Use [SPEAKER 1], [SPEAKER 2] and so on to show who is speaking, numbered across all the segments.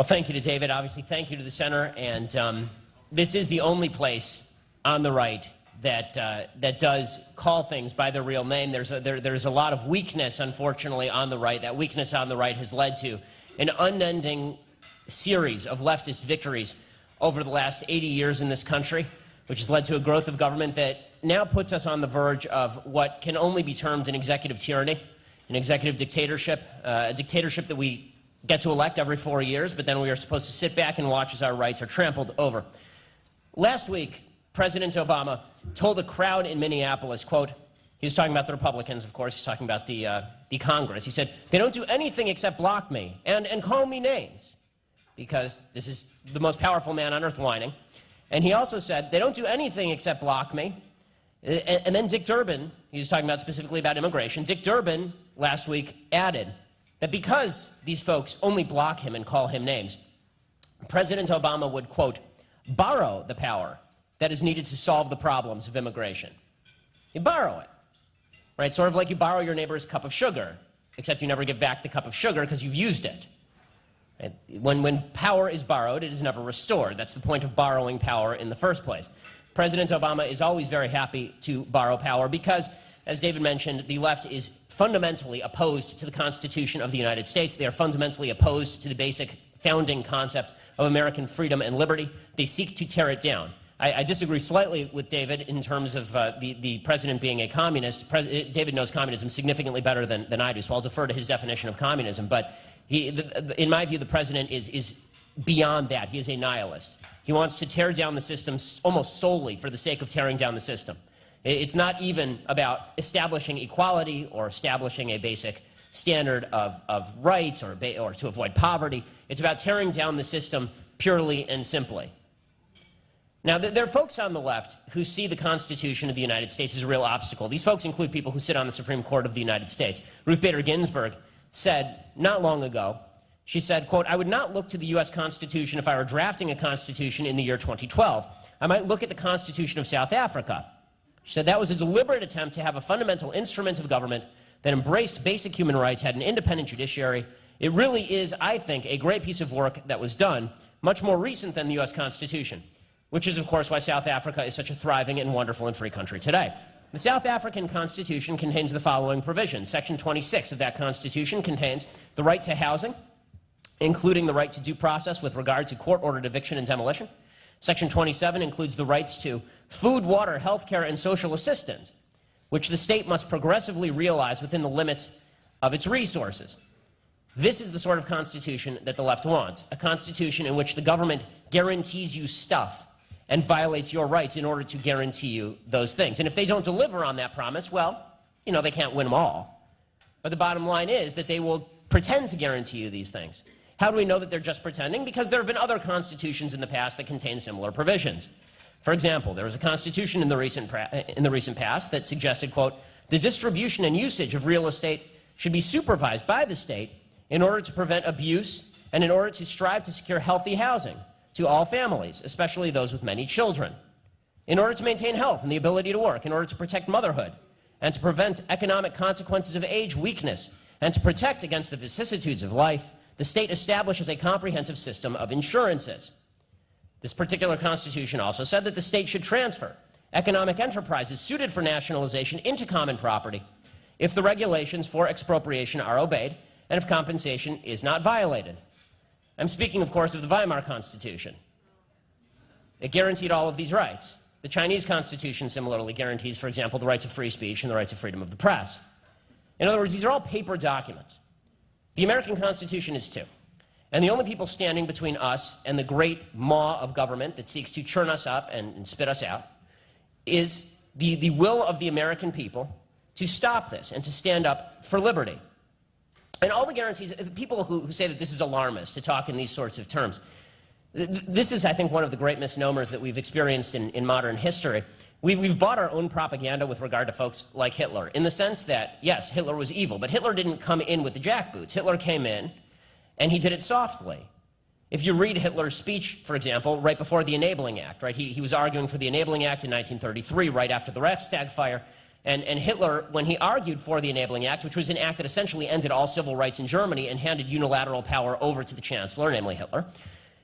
[SPEAKER 1] Well, thank you to David. Obviously, thank you to the center. And this is the only place on the right that that does call things by their real name. There's a lot of weakness, unfortunately, on the right. That weakness on the right has led to an unending series of leftist victories over the last 80 years in this country, which has led to a growth of government that now puts us on the verge of what can only be termed an executive tyranny, an executive dictatorship, a dictatorship that we get to elect every 4 years, but then we are supposed to sit back and watch as our rights are trampled over. Last week, President Obama told a crowd in Minneapolis, quote, he was talking about the Republicans, of course, he's talking about the Congress. He said, they don't do anything except block me and call me names, because this is the most powerful man on earth whining. And he also said, they don't do anything except block me. And then Dick Durbin, he was talking about specifically about immigration, Dick Durbin last week added that because these folks only block him and call him names, President Obama would, quote, borrow the power that is needed to solve the problems of immigration. You borrow it, right? Sort of like you borrow your neighbor's cup of sugar, except you never give back the cup of sugar because you've used it. Right? When power is borrowed, it is never restored. That's the point of borrowing power in the first place. President Obama is always very happy to borrow power because, as David mentioned, the left is fundamentally opposed to the Constitution of the United States. They are fundamentally opposed to the basic founding concept of American freedom and liberty. They seek to tear it down. I disagree slightly with David in terms of the president being a communist. David knows communism significantly better than I do, so I'll defer to his definition of communism. But in my view, the president is beyond that. He is a nihilist. He wants to tear down the system almost solely for the sake of tearing down the system. It's not even about establishing equality or establishing a basic standard of rights or to avoid poverty. It's about tearing down the system purely and simply. Now, there are folks on the left who see the Constitution of the United States as a real obstacle. These folks include people who sit on the Supreme Court of the United States. Ruth Bader Ginsburg said not long ago, she said, quote, I would not look to the U.S. Constitution if I were drafting a Constitution in the year 2012. I might look at the Constitution of South Africa. She said that was a deliberate attempt to have a fundamental instrument of government that embraced basic human rights, had an independent judiciary. It really is, I think, a great piece of work that was done, much more recent than the U.S. Constitution, which is, of course, why South Africa is such a thriving and wonderful and free country today. The South African Constitution contains the following provisions. Section 26 of that Constitution contains the right to housing, including the right to due process with regard to court-ordered eviction and demolition. Section 27 includes the rights to food, water, health care, and social assistance, which the state must progressively realize within the limits of its resources. This is the sort of constitution that the left wants, a constitution in which the government guarantees you stuff and violates your rights in order to guarantee you those things. And if they don't deliver on that promise, well, you know, they can't win them all. But the bottom line is that they will pretend to guarantee you these things. How do we know that they're just pretending? Because there have been other constitutions in the past that contain similar provisions. For example, there was a constitution in the recent past that suggested, quote, the distribution and usage of real estate should be supervised by the state in order to prevent abuse and in order to strive to secure healthy housing to all families, especially those with many children, in order to maintain health and the ability to work, in order to protect motherhood, and to prevent economic consequences of age weakness, and to protect against the vicissitudes of life. The state establishes a comprehensive system of insurances. This particular constitution also said that the state should transfer economic enterprises suited for nationalization into common property if the regulations for expropriation are obeyed and if compensation is not violated. I'm speaking, of course, of the Weimar Constitution. It guaranteed all of these rights. The Chinese Constitution similarly guarantees, for example, the rights of free speech and the rights of freedom of the press. In other words, these are all paper documents. The American Constitution is too. And the only people standing between us and the great maw of government that seeks to churn us up and spit us out is the will of the American people to stop this and to stand up for liberty. And all the guarantees, people who say that this is alarmist to talk in these sorts of terms, this is, I think, one of the great misnomers that we've experienced in modern history. We've bought our own propaganda with regard to folks like Hitler, in the sense that, yes, Hitler was evil, but Hitler didn't come in with the jackboots. Hitler came in, and he did it softly. If you read Hitler's speech, for example, right before the Enabling Act, right? He was arguing for the Enabling Act in 1933, right after the Reichstag fire, And Hitler, when he argued for the Enabling Act, which was an act that essentially ended all civil rights in Germany and handed unilateral power over to the chancellor, namely Hitler,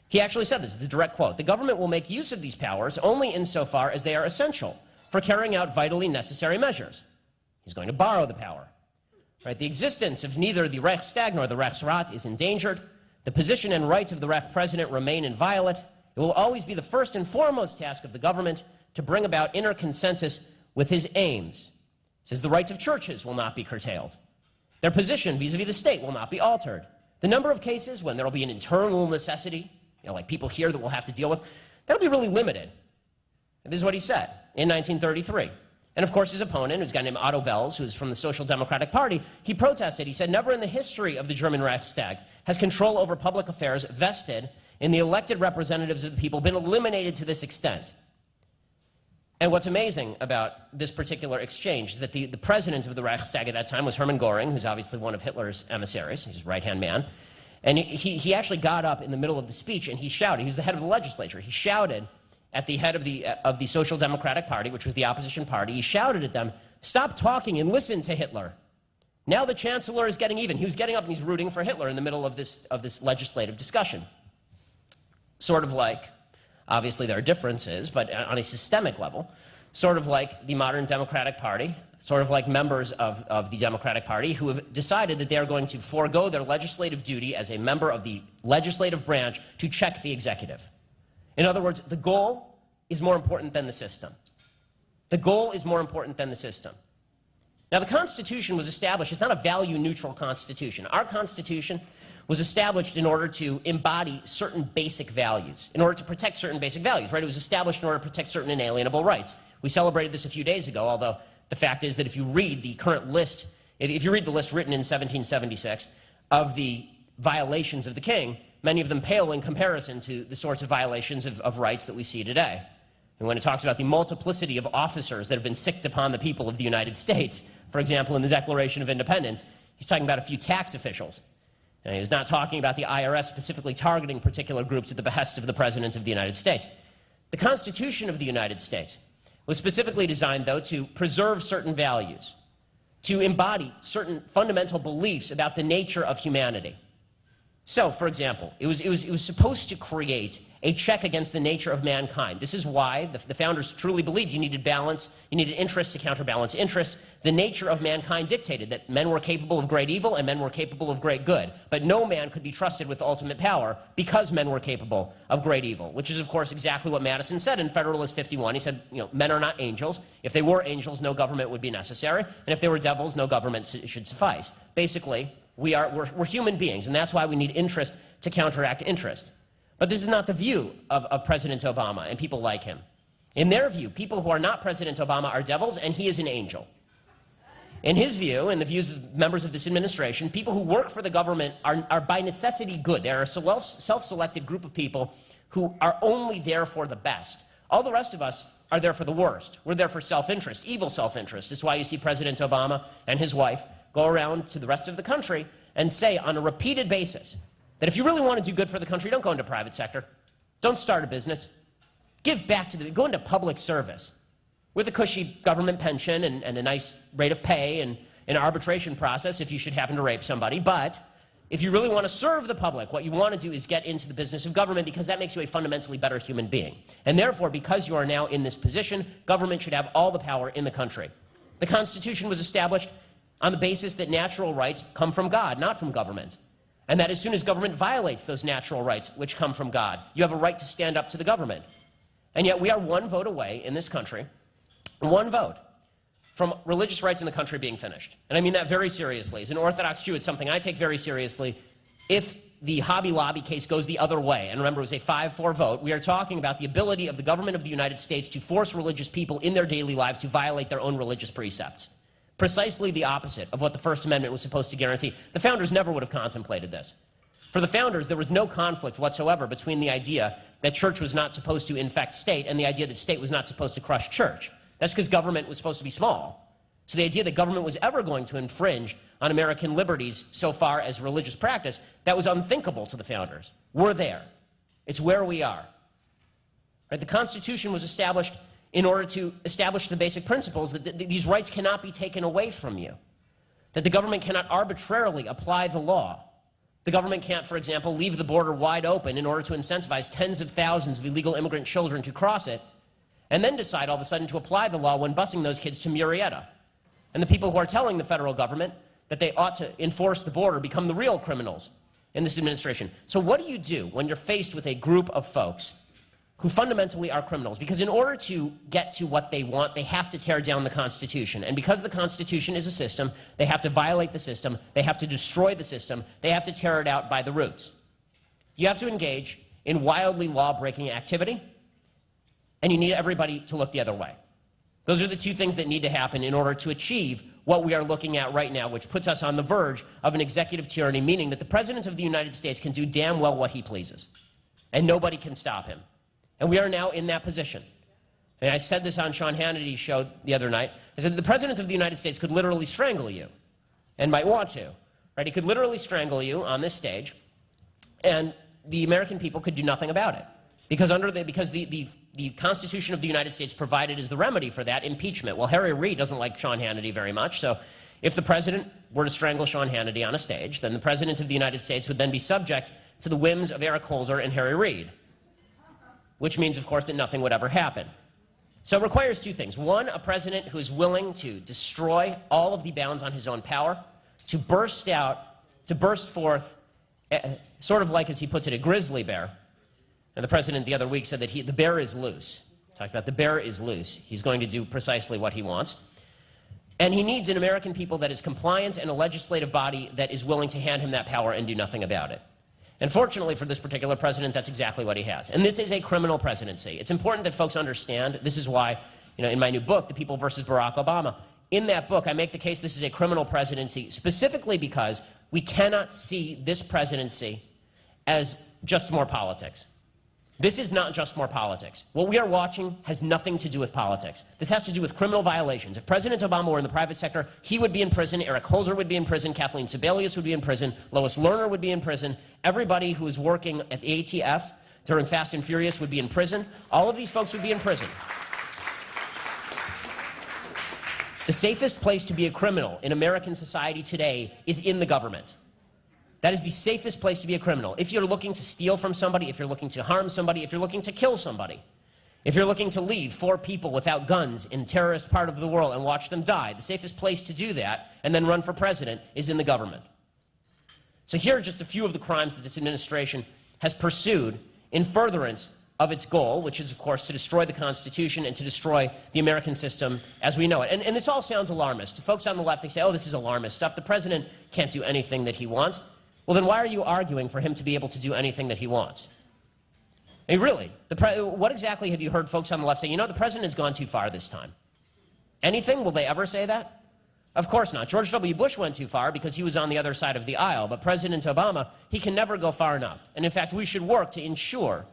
[SPEAKER 1] he actually said this, the direct quote, "The government will make use of these powers only insofar as they are essential for carrying out vitally necessary measures." He's going to borrow the power. Right? The existence of neither the Reichstag nor the Reichsrat is endangered. The position and rights of the Reich President remain inviolate. It will always be the first and foremost task of the government to bring about inner consensus with his aims. He says the rights of churches will not be curtailed. Their position vis-a-vis the state will not be altered. The number of cases when there will be an internal necessity, like people here that we'll have to deal with, that'll be really limited. And this is what he said in 1933. And of course his opponent, who's a guy named Otto Wels, who's from the Social Democratic Party, he protested. He said, "Never in the history of the German Reichstag has control over public affairs vested in the elected representatives of the people been eliminated to this extent." And what's amazing about this particular exchange is that the president of the Reichstag at that time was Hermann Göring, who's obviously one of Hitler's emissaries. He's his right-hand man. And he actually got up in the middle of the speech and he shouted. He was the head of the legislature. He shouted at the head of the Social Democratic Party, which was the opposition party. He shouted at them, "Stop talking and listen to Hitler. Now the chancellor is getting even." He was getting up and he's rooting for Hitler in the middle of this legislative discussion. Sort of like, obviously there are differences, but on a systemic level, sort of like the modern Democratic Party, sort of like members of the Democratic Party who have decided that they are going to forego their legislative duty as a member of the legislative branch to check the executive. In other words, the goal is more important than the system. The goal is more important than the system. Now, the Constitution was established. It's not a value-neutral Constitution. Our Constitution was established in order to embody certain basic values, in order to protect certain basic values, right? It was established in order to protect certain inalienable rights. We celebrated this a few days ago, although the fact is that if you read the current list, if you read the list written in 1776 of the violations of the king, many of them pale in comparison to the sorts of violations of rights that we see today. And when it talks about the multiplicity of officers that have been sicked upon the people of the United States, for example, in the Declaration of Independence, he's talking about a few tax officials. And he was not talking about the IRS specifically targeting particular groups at the behest of the President of the United States. The Constitution of the United States was specifically designed, though, to preserve certain values, to embody certain fundamental beliefs about the nature of humanity. So, for example, it was supposed to create a check against the nature of mankind. This is why the founders truly believed you needed balance, you needed interest to counterbalance interest. The nature of mankind dictated that men were capable of great evil and men were capable of great good. But no man could be trusted with ultimate power because men were capable of great evil, which is, of course, exactly what Madison said in Federalist 51. He said, men are not angels. If they were angels, no government would be necessary. And if they were devils, no government should suffice. Basically, we're human beings, and that's why we need interest to counteract interest. But this is not the view of President Obama and people like him. In their view, people who are not President Obama are devils, and he is an angel. In his view, and the views of members of this administration, people who work for the government are by necessity good. They are a self-selected group of people who are only there for the best. All the rest of us are there for the worst. We're there for self-interest, evil self-interest. It's why you see President Obama and his wife go around to the rest of the country and say on a repeated basis that if you really want to do good for the country, don't go into private sector. Don't start a business. Give back to go into public service with a cushy government pension and a nice rate of pay and an arbitration process if you should happen to rape somebody. But if you really want to serve the public, what you want to do is get into the business of government because that makes you a fundamentally better human being. And therefore, because you are now in this position, government should have all the power in the country. The Constitution was established on the basis that natural rights come from God, not from government. And that as soon as government violates those natural rights which come from God, you have a right to stand up to the government. And yet we are one vote away in this country, one vote, from religious rights in the country being finished. And I mean that very seriously. As an Orthodox Jew, it's something I take very seriously. If the Hobby Lobby case goes the other way, and remember it was a 5-4 vote, we are talking about the ability of the government of the United States to force religious people in their daily lives to violate their own religious precepts. Precisely the opposite of what the First Amendment was supposed to guarantee. The founders never would have contemplated this. For the founders, there was no conflict whatsoever between the idea that church was not supposed to infect state and the idea that state was not supposed to crush church. That's because government was supposed to be small. So the idea that government was ever going to infringe on American liberties so far as religious practice, that was unthinkable to the founders. We're there. It's where we are. Right? The Constitution was established in order to establish the basic principles that these rights cannot be taken away from you, that the government cannot arbitrarily apply the law. The government can't, for example, leave the border wide open in order to incentivize tens of thousands of illegal immigrant children to cross it, and then decide all of a sudden to apply the law when busing those kids to Murrieta. And the people who are telling the federal government that they ought to enforce the border become the real criminals in this administration. So what do you do when you're faced with a group of folks who fundamentally are criminals? Because in order to get to what they want, they have to tear down the Constitution. And because the Constitution is a system, they have to violate the system, they have to destroy the system, they have to tear it out by the roots. You have to engage in wildly law-breaking activity, and you need everybody to look the other way. Those are the two things that need to happen in order to achieve what we are looking at right now, which puts us on the verge of an executive tyranny, meaning that the President of the United States can do damn well what he pleases, and nobody can stop him. And we are now in that position. And I said this on Sean Hannity's show the other night. I said the President of the United States could literally strangle you, and might want to. Right? He could literally strangle you on this stage, and the American people could do nothing about it. Because the Constitution of the United States provided as the remedy for that impeachment. Well, Harry Reid doesn't like Sean Hannity very much, so if the President were to strangle Sean Hannity on a stage, then the President of the United States would then be subject to the whims of Eric Holder and Harry Reid, which means, of course, that nothing would ever happen. So it requires two things. One, a president who is willing to destroy all of the bounds on his own power, to burst forth, sort of like, as he puts it, a grizzly bear. And the president the other week said that the bear is loose. He talked about the bear is loose. He's going to do precisely what he wants. And he needs an American people that is compliant and a legislative body that is willing to hand him that power and do nothing about it. And fortunately for this particular president, that's exactly what he has. And this is a criminal presidency. It's important that folks understand. This is why, in my new book, The People versus Barack Obama, in that book, I make the case this is a criminal presidency, specifically because we cannot see this presidency as just more politics. This is not just more politics. What we are watching has nothing to do with politics. This has to do with criminal violations. If President Obama were in the private sector, he would be in prison, Eric Holder would be in prison, Kathleen Sebelius would be in prison, Lois Lerner would be in prison, everybody who is working at the ATF during Fast and Furious would be in prison. All of these folks would be in prison. The safest place to be a criminal in American society today is in the government. That is the safest place to be a criminal. If you're looking to steal from somebody, if you're looking to harm somebody, if you're looking to kill somebody, if you're looking to leave 4 people without guns in terrorist part of the world and watch them die, the safest place to do that and then run for president is in the government. So here are just a few of the crimes that this administration has pursued in furtherance of its goal, which is, of course, to destroy the Constitution and to destroy the American system as we know it. And this all sounds alarmist. To folks on the left, they say, oh, this is alarmist stuff. The president can't do anything that he wants. Well, then why are you arguing for him to be able to do anything that he wants? I mean, really, what exactly have you heard folks on the left say? The president has gone too far this time. Anything? Will they ever say that? Of course not. George W. Bush went too far because he was on the other side of the aisle. But President Obama, he can never go far enough. And in fact, we should work to ensure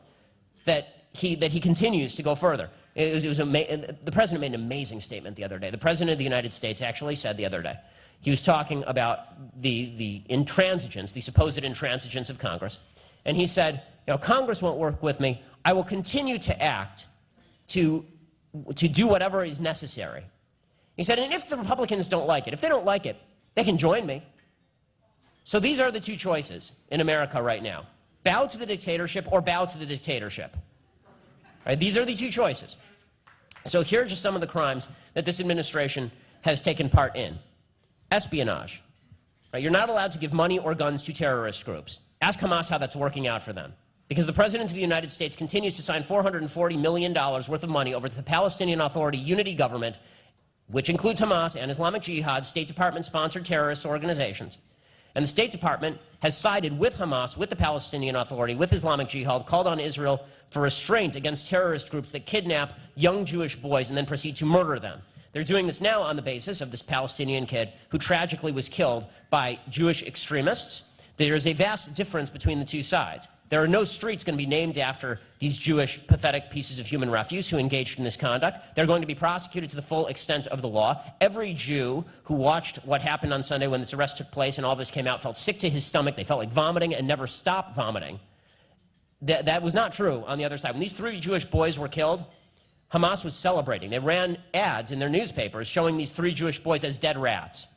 [SPEAKER 1] that he continues to go further. The president made an amazing statement the other day. The president of the United States actually said the other day, he was talking about the intransigence, the supposed intransigence of Congress. And he said, Congress won't work with me. I will continue to act to do whatever is necessary. He said, and if the Republicans don't like it, if they don't like it, they can join me. So these are the two choices in America right now. Bow to the dictatorship or bow to the dictatorship. Right? These are the two choices. So here are just some of the crimes that this administration has taken part in. Espionage. Right? You're not allowed to give money or guns to terrorist groups. Ask Hamas how that's working out for them. Because the President of the United States continues to sign $440 million worth of money over to the Palestinian Authority unity government, which includes Hamas and Islamic Jihad, State Department-sponsored terrorist organizations. And the State Department has sided with Hamas, with the Palestinian Authority, with Islamic Jihad, called on Israel for restraint against terrorist groups that kidnap young Jewish boys and then proceed to murder them. They're doing this now on the basis of this Palestinian kid who tragically was killed by Jewish extremists. There is a vast difference between the two sides. There are no streets going to be named after these Jewish pathetic pieces of human refuse who engaged in this conduct. They're going to be prosecuted to the full extent of the law. Every Jew who watched what happened on Sunday when this arrest took place and all this came out felt sick to his stomach. They felt like vomiting and never stopped vomiting. That was not true on the other side. When these 3 Jewish boys were killed, Hamas was celebrating. They ran ads in their newspapers showing these 3 Jewish boys as dead rats.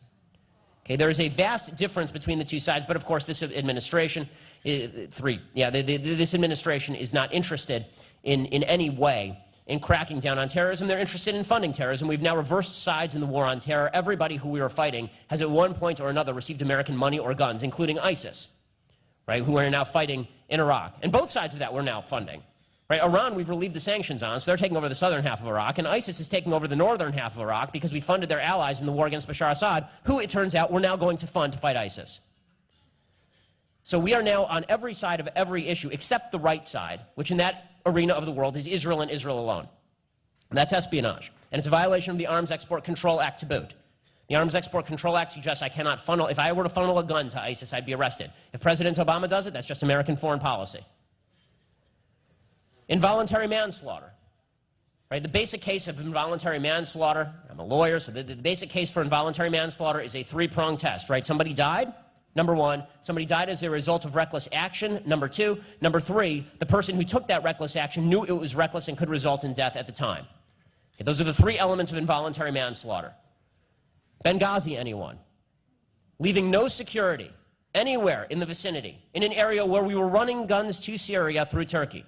[SPEAKER 1] Okay, there is a vast difference between the two sides, but of course this administration, this administration is not interested in any way in cracking down on terrorism. They're interested in funding terrorism. We've now reversed sides in the war on terror. Everybody who we were fighting has at one point or another received American money or guns, including ISIS, right, who are now fighting in Iraq. And both sides of that we're now funding. Right, Iran, we've relieved the sanctions on, so they're taking over the southern half of Iraq, and ISIS is taking over the northern half of Iraq because we funded their allies in the war against Bashar Assad, who, it turns out, we're now going to fund to fight ISIS. So we are now on every side of every issue except the right side, which in that arena of the world is Israel and Israel alone. And that's espionage, and it's a violation of the Arms Export Control Act to boot. The Arms Export Control Act suggests I cannot funnel, if I were to funnel a gun to ISIS, I'd be arrested. If President Obama does it, that's just American foreign policy. Involuntary manslaughter, right? The basic case of involuntary manslaughter, I'm a lawyer, so the basic case for involuntary manslaughter is a 3-pronged test, right? Somebody died, number 1. Somebody died as a result of reckless action, number 2. Number 3, the person who took that reckless action knew it was reckless and could result in death at the time. Okay, those are the 3 elements of involuntary manslaughter. Benghazi, anyone? Leaving no security anywhere in the vicinity, in an area where we were running guns to Syria through Turkey.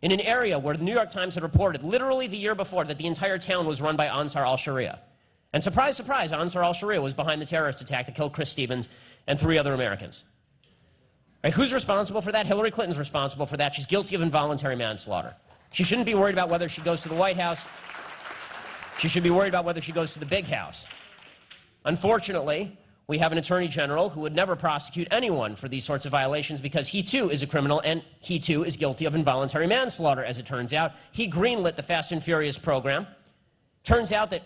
[SPEAKER 1] In an area where the New York Times had reported literally the year before that the entire town was run by Ansar al-Sharia. And surprise, surprise, Ansar al-Sharia was behind the terrorist attack that killed Chris Stevens and 3 other Americans. Right? Who's responsible for that? Hillary Clinton's responsible for that. She's guilty of involuntary manslaughter. She shouldn't be worried about whether she goes to the White House. She should be worried about whether she goes to the big house. Unfortunately, we have an attorney general who would never prosecute anyone for these sorts of violations because he too is a criminal and he too is guilty of involuntary manslaughter, as it turns out. He greenlit the Fast and Furious program. Turns out that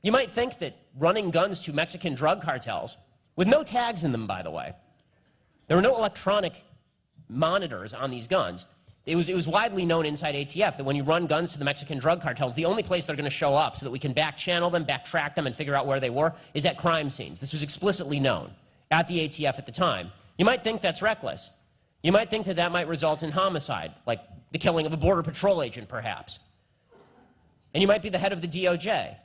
[SPEAKER 1] you might think that running guns to Mexican drug cartels, with no tags in them, by the way, there were no electronic monitors on these guns. It was widely known inside ATF that when you run guns to the Mexican drug cartels, the only place they're going to show up so that we can back-channel them, backtrack them, and figure out where they were is at crime scenes. This was explicitly known at the ATF at the time. You might think that's reckless. You might think that that might result in homicide, like the killing of a Border Patrol agent, perhaps. And you might be the head of the DOJ.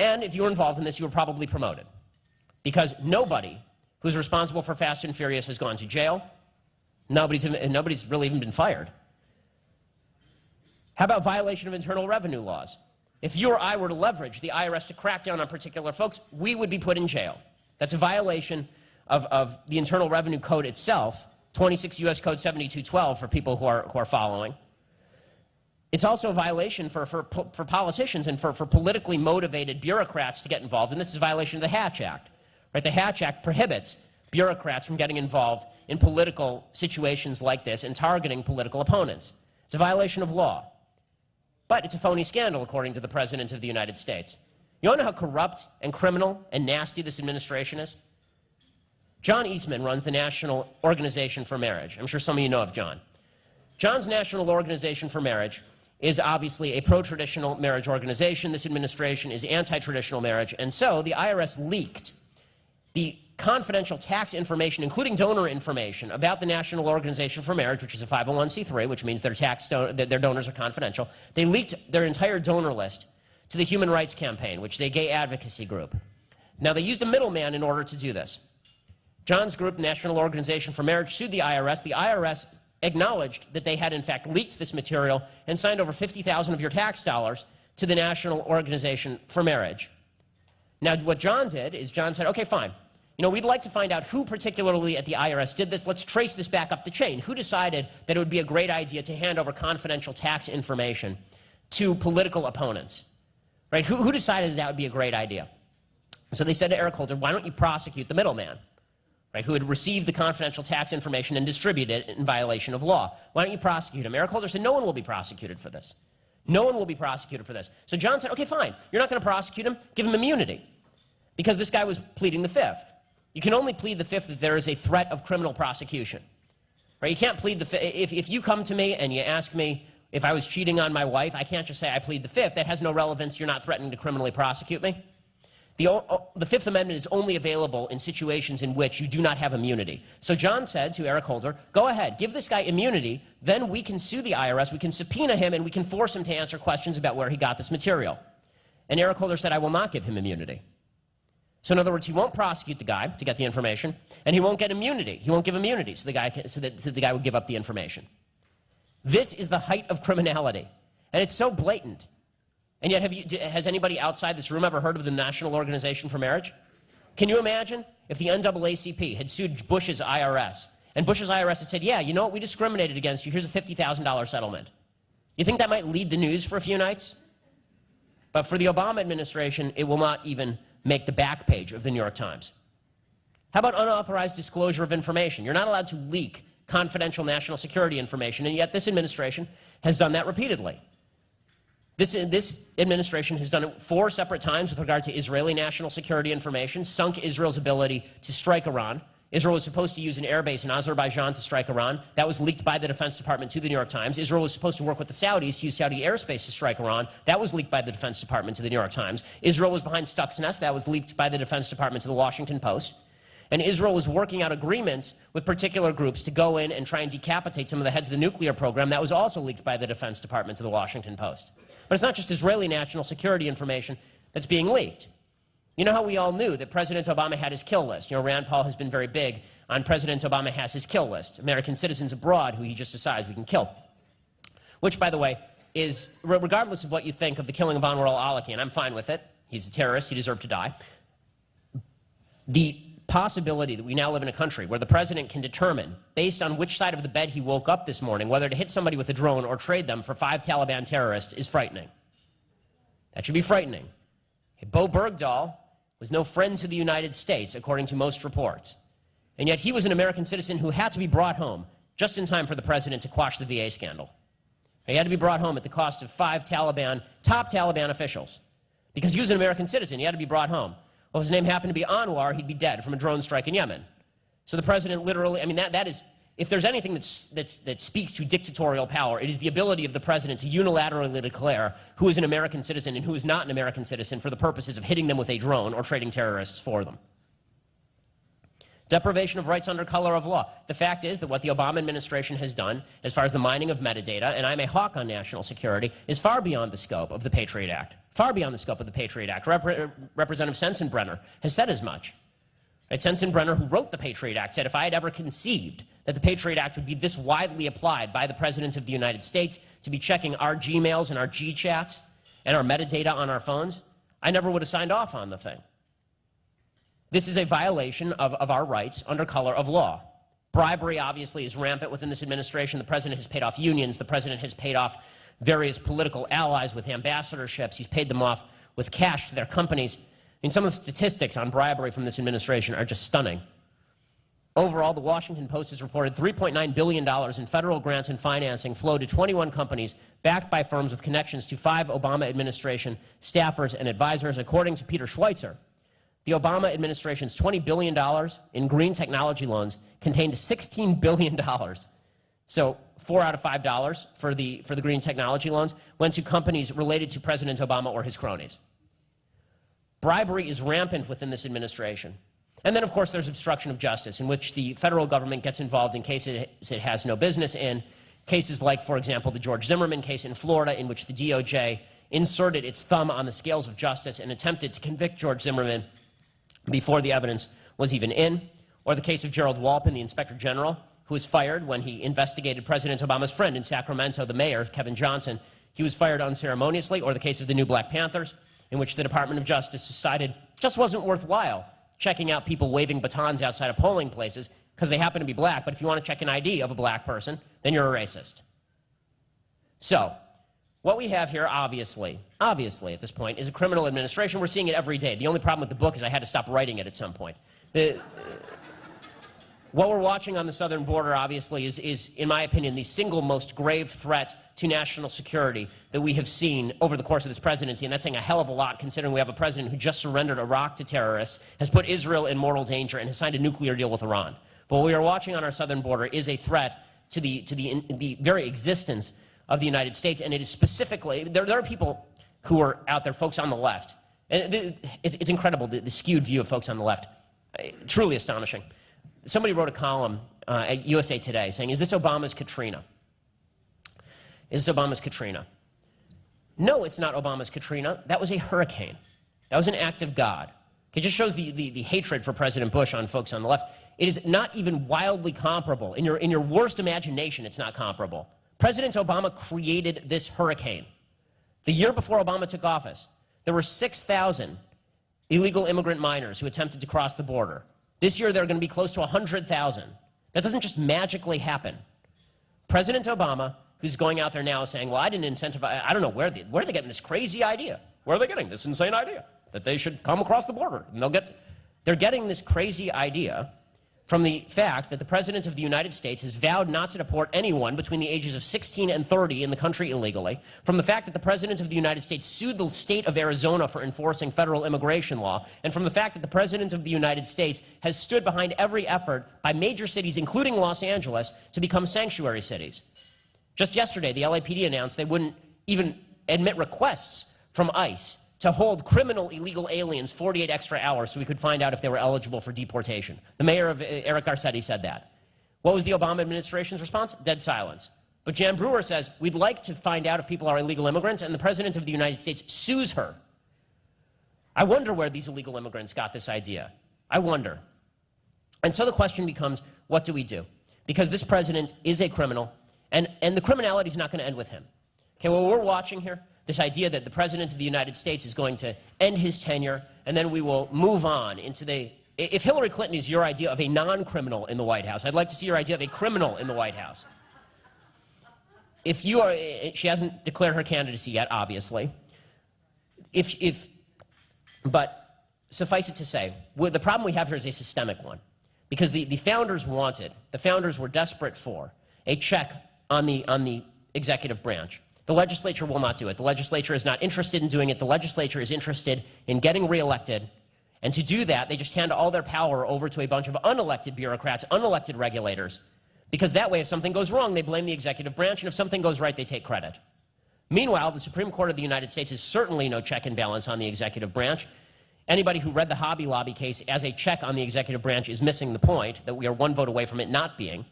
[SPEAKER 1] And if you were involved in this, you were probably promoted. Because nobody who's responsible for Fast and Furious has gone to jail. Nobody's really even been fired. How about violation of internal revenue laws? If you or I were to leverage the IRS to crack down on particular folks, we would be put in jail. That's a violation of the Internal Revenue Code itself, 26 U.S. Code 7212 for people who are following. It's also a violation for politicians and for politically motivated bureaucrats to get involved, and this is a violation of the Hatch Act. Right? The Hatch Act prohibits bureaucrats from getting involved in political situations like this and targeting political opponents. It's a violation of law. But it's a phony scandal, according to the President of the United States. You want to know how corrupt and criminal and nasty this administration is? John Eastman runs the National Organization for Marriage. I'm sure some of you know of John. John's National Organization for Marriage is obviously a pro-traditional marriage organization. This administration is anti-traditional marriage, and so the IRS leaked the confidential tax information, including donor information, about the National Organization for Marriage, which is a 501c3, which means their donors are confidential. They leaked their entire donor list to the Human Rights Campaign, which is a gay advocacy group. Now, they used a middleman in order to do this. John's group, National Organization for Marriage, sued the IRS. The IRS acknowledged that they had, in fact, leaked this material and signed over 50,000 of your tax dollars to the National Organization for Marriage. Now, what John did is John said, okay, fine. You know, we'd like to find out who particularly at the IRS did this. Let's trace this back up the chain. Who decided that it would be a great idea to hand over confidential tax information to political opponents? Right? Who decided that would be a great idea? So they said to Eric Holder, why don't you prosecute the middleman, right, who had received the confidential tax information and distributed it in violation of law? Why don't you prosecute him? Eric Holder said, no one will be prosecuted for this. No one will be prosecuted for this. So John said, okay, fine. You're not going to prosecute him. Give him immunity. Because this guy was pleading the fifth. You can only plead the fifth if there is a threat of criminal prosecution. Right? You can't plead the fifth. If you come to me and you ask me if I was cheating on my wife, I can't just say I plead the fifth. That has no relevance. You're not threatening to criminally prosecute me. The Fifth Amendment is only available in situations in which you do not have immunity. So John said to Eric Holder, go ahead, give this guy immunity, then we can sue the IRS, we can subpoena him, and we can force him to answer questions about where he got this material. And Eric Holder said, I will not give him immunity. So in other words, he won't prosecute the guy to get the information, and he won't get immunity. He won't give immunity so the guy would give up the information. This is the height of criminality, and it's so blatant. And yet, has anybody outside this room ever heard of the National Organization for Marriage? Can you imagine if the NAACP had sued Bush's IRS, and Bush's IRS had said, yeah, you know what, we discriminated against you, here's a $50,000 settlement. You think that might lead the news for a few nights? But for the Obama administration, it will not even make the back page of the New York Times. How about unauthorized disclosure of information? You're not allowed to leak confidential national security information, and yet this administration has done that repeatedly. This administration has done it 4 separate times with regard to Israeli national security information, sunk Israel's ability to strike Iran. Israel was supposed to use an airbase in Azerbaijan to strike Iran. That was leaked by the Defense Department to the New York Times. Israel was supposed to work with the Saudis to use Saudi airspace to strike Iran. That was leaked by the Defense Department to the New York Times. Israel was behind Stuxnet. That was leaked by the Defense Department to the Washington Post. And Israel was working out agreements with particular groups to go in and try and decapitate some of the heads of the nuclear program. That was also leaked by the Defense Department to the Washington Post. But it's not just Israeli national security information that's being leaked. You know how we all knew that President Obama had his kill list? You know, Rand Paul has been very big on President Obama has his kill list. American citizens abroad who he just decides we can kill. Which, by the way, is, regardless of what you think of the killing of Anwar al-Awlaki, and I'm fine with it, he's a terrorist, he deserved to die, the possibility that we now live in a country where the president can determine, based on which side of the bed he woke up this morning, whether to hit somebody with a drone or trade them for 5 Taliban terrorists is frightening. That should be frightening. Bo Bergdahl was no friend to the United States, according to most reports. And yet he was an American citizen who had to be brought home just in time for the president to quash the VA scandal. He had to be brought home at the cost of 5 top Taliban officials. Because he was an American citizen, he had to be brought home. Well, if his name happened to be Anwar, he'd be dead from a drone strike in Yemen. So the president literally, I mean, that is, if there's anything that speaks to dictatorial power, it is the ability of the president to unilaterally declare who is an American citizen and who is not an American citizen for the purposes of hitting them with a drone or trading terrorists for them. Deprivation of rights under color of law. The fact is that what the Obama administration has done as far as the mining of metadata, and I'm a hawk on national security, is far beyond the scope of the Patriot Act. Far beyond the scope of the Patriot Act. Representative Sensenbrenner has said as much. Right? Sensenbrenner, who wrote the Patriot Act, said if I had ever conceived that the Patriot Act would be this widely applied by the President of the United States to be checking our Gmails and our G-chats and our metadata on our phones, I never would have signed off on the thing. This is a violation of our rights under color of law. Bribery, obviously, is rampant within this administration. The president has paid off unions. The president has paid off various political allies with ambassadorships. He's paid them off with cash to their companies. I mean, some of the statistics on bribery from this administration are just stunning. Overall, the Washington Post has reported $3.9 billion in federal grants and financing flow to 21 companies backed by firms with connections to 5 Obama administration staffers and advisors, according to Peter Schweitzer. The Obama administration's $20 billion in green technology loans contained $16 billion. So $4 out of $5 for the green technology loans went to companies related to President Obama or his cronies. Bribery is rampant within this administration. And then, of course, there's obstruction of justice, in which the federal government gets involved in cases it has no business in. Cases like, for example, the George Zimmerman case in Florida, in which the DOJ inserted its thumb on the scales of justice and attempted to convict George Zimmerman before the evidence was even in, or the case of Gerald Walpin, the Inspector General, who was fired when he investigated President Obama's friend in Sacramento, the mayor, Kevin Johnson. He was fired unceremoniously, or the case of the new Black Panthers, in which the Department of Justice decided it just wasn't worthwhile checking out people waving batons outside of polling places because they happen to be black, but if you want to check an ID of a black person, then you're a racist. So, what we have here, obviously at this point, is a criminal administration. We're seeing it every day. The only problem with the book is I had to stop writing it at some point. What we're watching on the southern border, obviously, is, in my opinion, the single most grave threat to national security that we have seen over the course of this presidency, and that's saying a hell of a lot considering we have a president who just surrendered Iraq to terrorists, has put Israel in mortal danger, and has signed a nuclear deal with Iran. But what we are watching on our southern border is a threat to the very existence of the United States, and it is specifically, there are people who are out there, folks on the left, It's incredible, the skewed view of folks on the left. Truly astonishing. Somebody wrote a column at USA Today saying, is this Obama's Katrina? Is this Obama's Katrina? No, it's not Obama's Katrina. That was a hurricane. That was an act of God. It just shows the hatred for President Bush on folks on the left. It is not even wildly comparable. In your worst imagination, it's not comparable. President Obama created this hurricane. The year before Obama took office, there were 6,000 illegal immigrant minors who attempted to cross the border. This year, there are going to be close to 100,000. That doesn't just magically happen. President Obama, who's going out there now saying, well, I didn't incentivize, I don't know, where are they getting this crazy idea? Where are they getting this insane idea? That they should come across the border. And they're getting this crazy idea from the fact that the President of the United States has vowed not to deport anyone between the ages of 16 and 30 in the country illegally, from the fact that the President of the United States sued the state of Arizona for enforcing federal immigration law, and from the fact that the President of the United States has stood behind every effort by major cities, including Los Angeles, to become sanctuary cities. Just yesterday, the LAPD announced they wouldn't even admit requests from ICE to hold criminal illegal aliens 48 extra hours so we could find out if they were eligible for deportation. The mayor of Eric Garcetti said that. What was the Obama administration's response? Dead silence. But Jan Brewer says, we'd like to find out if people are illegal immigrants, and the President of the United States sues her. I wonder where these illegal immigrants got this idea. I wonder. And so the question becomes, what do we do? Because this president is a criminal, and the criminality is not going to end with him. Okay, well, we're watching here this idea that the President of the United States is going to end his tenure, and then we will move on into the... If Hillary Clinton is your idea of a non-criminal in the White House, I'd like to see your idea of a criminal in the White House. If you are... She hasn't declared her candidacy yet, obviously. But suffice it to say, the problem we have here is a systemic one. Because the founders wanted, the founders were desperate for, a check on the executive branch. The legislature will not do it. The legislature is not interested in doing it. The legislature is interested in getting reelected. And to do that, they just hand all their power over to a bunch of unelected bureaucrats, unelected regulators. Because that way, if something goes wrong, they blame the executive branch, and if something goes right, they take credit. Meanwhile, the Supreme Court of the United States is certainly no check and balance on the executive branch. Anybody who read the Hobby Lobby case as a check on the executive branch is missing the point, that we are one vote away from it not being.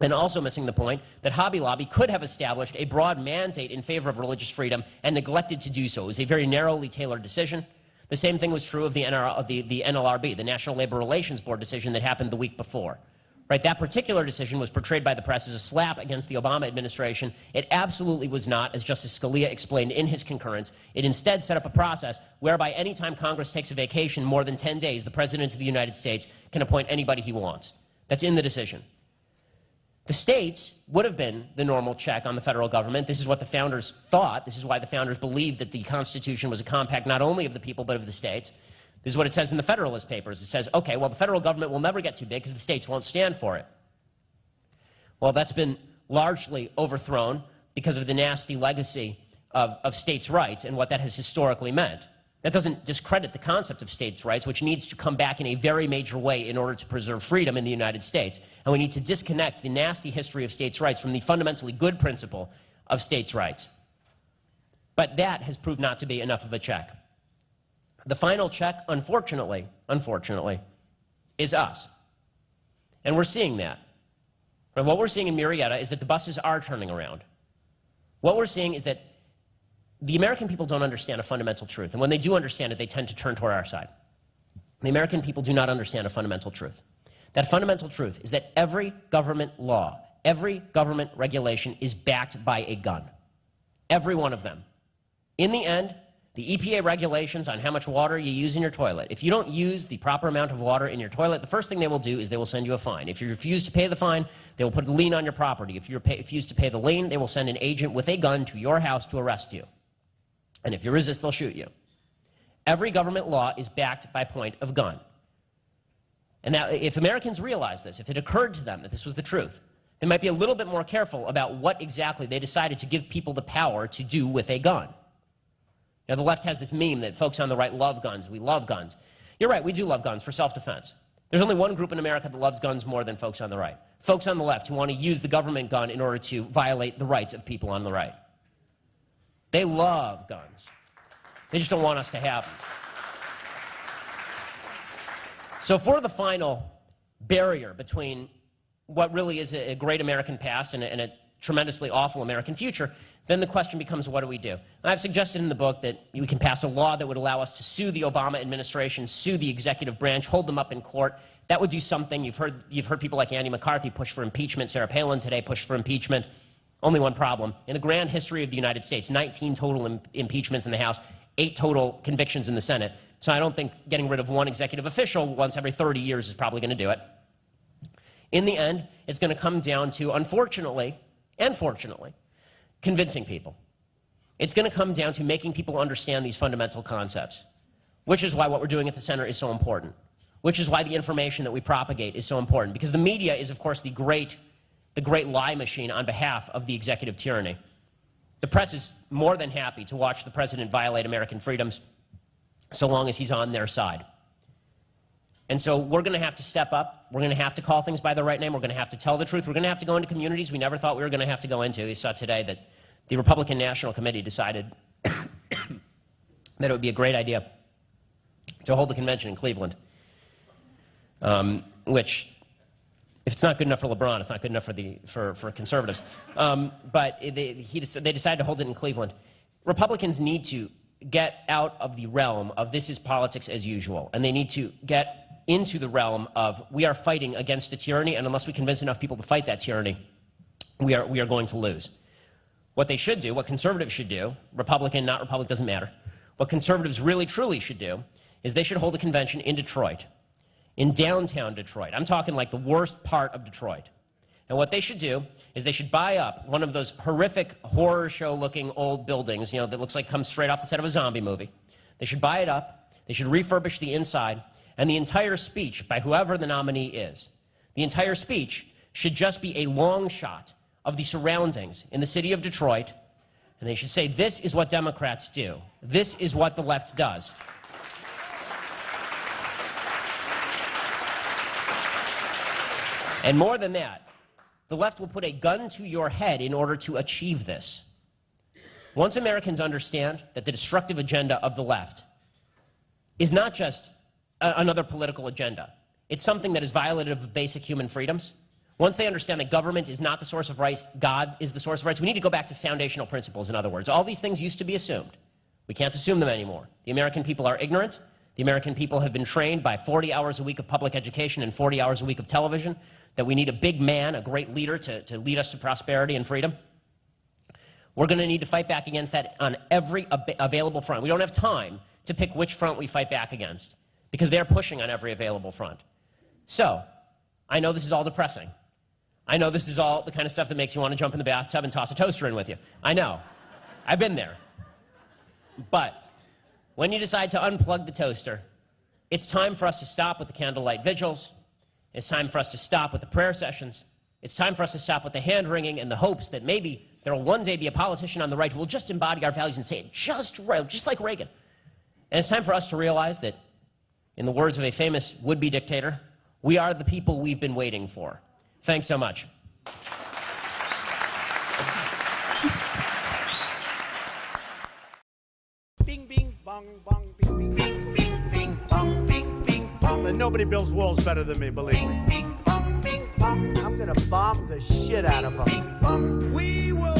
[SPEAKER 1] And also missing the point that Hobby Lobby could have established a broad mandate in favor of religious freedom and neglected to do so. It was a very narrowly tailored decision. The same thing was true of the NLRB, the National Labor Relations Board decision that happened the week before. Right? That particular decision was portrayed by the press as a slap against the Obama administration. It absolutely was not, as Justice Scalia explained in his concurrence. It instead set up a process whereby any time Congress takes a vacation more than 10 days, the President of the United States can appoint anybody he wants. That's in the decision. The states would have been the normal check on the federal government. This is what the founders thought. This is why the founders believed that the Constitution was a compact not only of the people but of the states. This is what it says in the Federalist Papers. It says, okay, well, the federal government will never get too big because the states won't stand for it. Well, that's been largely overthrown because of the nasty legacy of states' rights and what that has historically meant. That doesn't discredit the concept of states' rights, which needs to come back in a very major way in order to preserve freedom in the United States. And we need to disconnect the nasty history of states' rights from the fundamentally good principle of states' rights. But that has proved not to be enough of a check. The final check, unfortunately, is us. And we're seeing that. And what we're seeing in Marietta is that the buses are turning around. What we're seeing is that the American people don't understand a fundamental truth, and when they do understand it, they tend to turn toward our side. The American people do not understand a fundamental truth. That fundamental truth is that every government law, every government regulation is backed by a gun. Every one of them. In the end, the EPA regulations on how much water you use in your toilet, if you don't use the proper amount of water in your toilet, the first thing they will do is they will send you a fine. If you refuse to pay the fine, they will put a lien on your property. If you refuse to pay the lien, they will send an agent with a gun to your house to arrest you. And if you resist, they'll shoot you. Every government law is backed by point of gun. And now, if Americans realize this, if it occurred to them that this was the truth, they might be a little bit more careful about what exactly they decided to give people the power to do with a gun. Now, the left has this meme that folks on the right love guns. We love guns. You're right, we do love guns for self-defense. There's only one group in America that loves guns more than folks on the right. Folks on the left who want to use the government gun in order to violate the rights of people on the right. They love guns. They just don't want us to have them. So for the final barrier between what really is a great American past and a tremendously awful American future, then the question becomes, what do we do? And I've suggested in the book that we can pass a law that would allow us to sue the Obama administration, sue the executive branch, hold them up in court. That would do something. You've heard people like Andy McCarthy push for impeachment. Sarah Palin today pushed for impeachment. Only one problem. In the grand history of the United States, 19 total impeachments in the House, 8 total convictions in the Senate. So I don't think getting rid of one executive official once every 30 years is probably going to do it. In the end, it's going to come down to, unfortunately and fortunately, convincing people. It's going to come down to making people understand these fundamental concepts, which is why what we're doing at the center is so important, which is why the information that we propagate is so important, because the media is, of course, the great lie machine on behalf of the executive tyranny. The press is more than happy to watch the president violate American freedoms so long as he's on their side. And so we're going to have to step up. We're going to have to call things by the right name. We're going to have to tell the truth. We're going to have to go into communities we never thought we were going to have to go into. We saw today that the Republican National Committee decided that it would be a great idea to hold the convention in Cleveland, which, if it's not good enough for LeBron, it's not good enough for conservatives. But they decided to hold it in Cleveland. Republicans need to get out of the realm of this is politics as usual, and they need to get into the realm of we are fighting against a tyranny, and unless we convince enough people to fight that tyranny, we are going to lose. What they should do, what conservatives should do, Republican, not Republican, doesn't matter, what conservatives really truly should do is they should hold a convention in Detroit, in downtown Detroit. I'm talking like the worst part of Detroit. And what they should do is they should buy up one of those horrific horror show looking old buildings, you know, that looks like comes straight off the set of a zombie movie. They should buy it up, they should refurbish the inside, and the entire speech by whoever the nominee is, the entire speech should just be a long shot of the surroundings in the city of Detroit, and they should say, this is what Democrats do. This is what the left does. And more than that, the left will put a gun to your head in order to achieve this. Once Americans understand that the destructive agenda of the left is not just another political agenda, it's something that is violative of basic human freedoms. Once they understand that government is not the source of rights, God is the source of rights, we need to go back to foundational principles, in other words. All these things used to be assumed. We can't assume them anymore. The American people are ignorant. The American people have been trained by 40 hours a week of public education and 40 hours a week of television that we need a big man, a great leader to lead us to prosperity and freedom. We're going to need to fight back against that on every available front. We don't have time to pick which front we fight back against because they're pushing on every available front. So, I know this is all depressing. I know this is all the kind of stuff that makes you want to jump in the bathtub and toss a toaster in with you. I know. I've been there. But when you decide to unplug the toaster, it's time for us to stop with the candlelight vigils. It's time for us to stop with the prayer sessions. It's time for us to stop with the hand-wringing and the hopes that maybe there will one day be a politician on the right who will just embody our values and say it just right, just like Reagan. And it's time for us to realize that, in the words of a famous would-be dictator, we are the people we've been waiting for. Thanks so much.
[SPEAKER 2] Bing, bing, bong, bong, bing, bing, bing, bing, bing, bong, bing, bing, bong.
[SPEAKER 3] And nobody builds walls better than me, believe me.
[SPEAKER 2] Bing, bong, bing, bong.
[SPEAKER 3] I'm gonna bomb the shit out of them.
[SPEAKER 2] We will